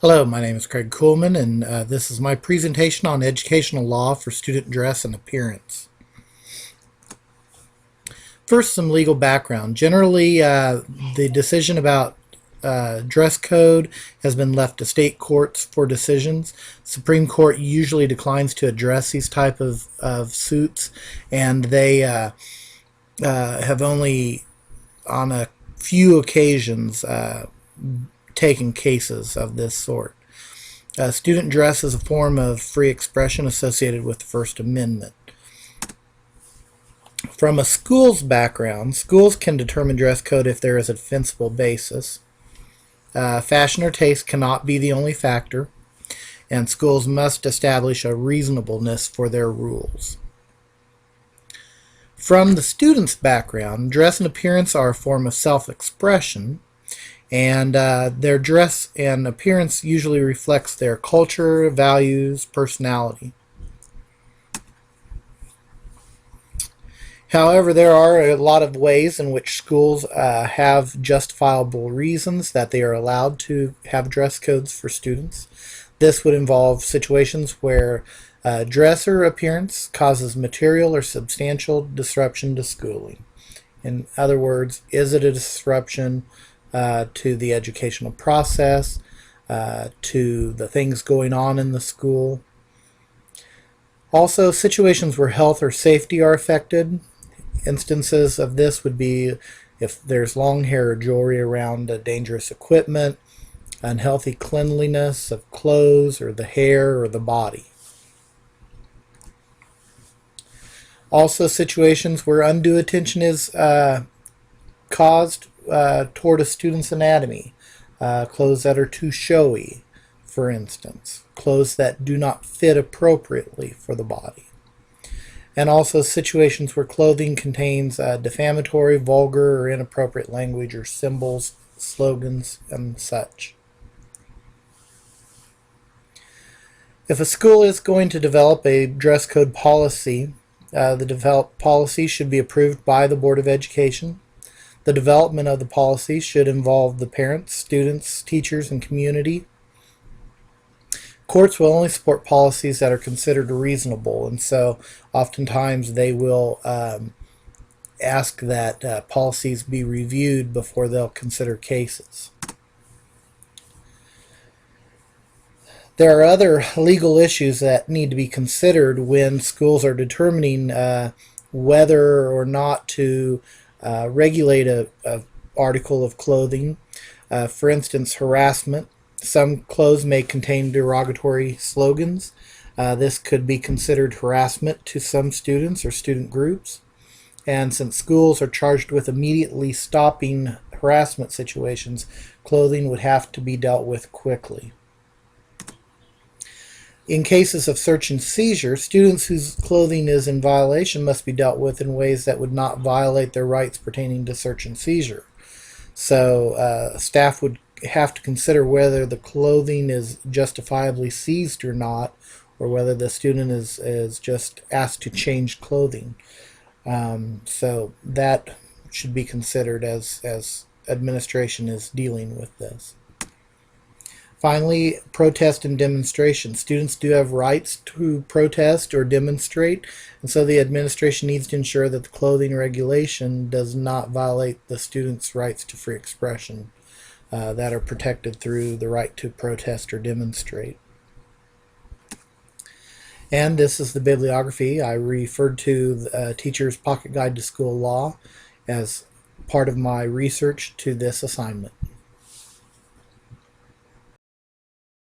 Hello, my name is Craig Kuhlman, and this is my presentation on educational law for student dress and appearance. First, some legal background. Generally, the decision about dress code has been left to state courts for decisions. Supreme Court usually declines to address these type of suits, and they have only, on a few occasions, taken cases of this sort. Student dress is a form of free expression associated with the First Amendment. From a school's background, schools can determine dress code if there is a defensible basis. Fashion or taste cannot be the only factor, and schools must establish a reasonableness for their rules. From the student's background, dress and appearance are a form of self-expression, and their dress and appearance usually reflects their culture, values, personality. However, there are a lot of ways in which schools have justifiable reasons that they are allowed to have dress codes for students. This would involve situations where dress or appearance causes material or substantial disruption to schooling. In other words, is it a disruption to the educational process, to the things going on in the school? Also, situations where health or safety are affected. Instances of this would be if there's long hair or jewelry around dangerous equipment, unhealthy cleanliness of clothes or the hair or the body. Also, situations where undue attention is caused toward a student's anatomy. Clothes that are too showy, for instance. Clothes that do not fit appropriately for the body. And also situations where clothing contains defamatory, vulgar, or inappropriate language or symbols, slogans, and such. If a school is going to develop a dress code policy, the developed policy should be approved by the Board of Education. The development of the policy should involve the parents, students, teachers, and community. Courts will only support policies that are considered reasonable, and so oftentimes they will ask that policies be reviewed before they'll consider cases. There are other legal issues that need to be considered when schools are determining whether or not to regulate a article of clothing. For instance, harassment. Some clothes may contain derogatory slogans. This could be considered harassment to some students or student groups. And since schools are charged with immediately stopping harassment situations, clothing would have to be dealt with quickly. In cases of search and seizure, students whose clothing is in violation must be dealt with in ways that would not violate their rights pertaining to search and seizure. So staff would have to consider whether the clothing is justifiably seized or not, or whether the student is just asked to change clothing. So that should be considered as administration is dealing with this. Finally, protest and demonstration. Students do have rights to protest or demonstrate, and so the administration needs to ensure that the clothing regulation does not violate the students' rights to free expression that are protected through the right to protest or demonstrate. And this is the bibliography. I referred to the Teacher's Pocket Guide to School Law as part of my research to this assignment.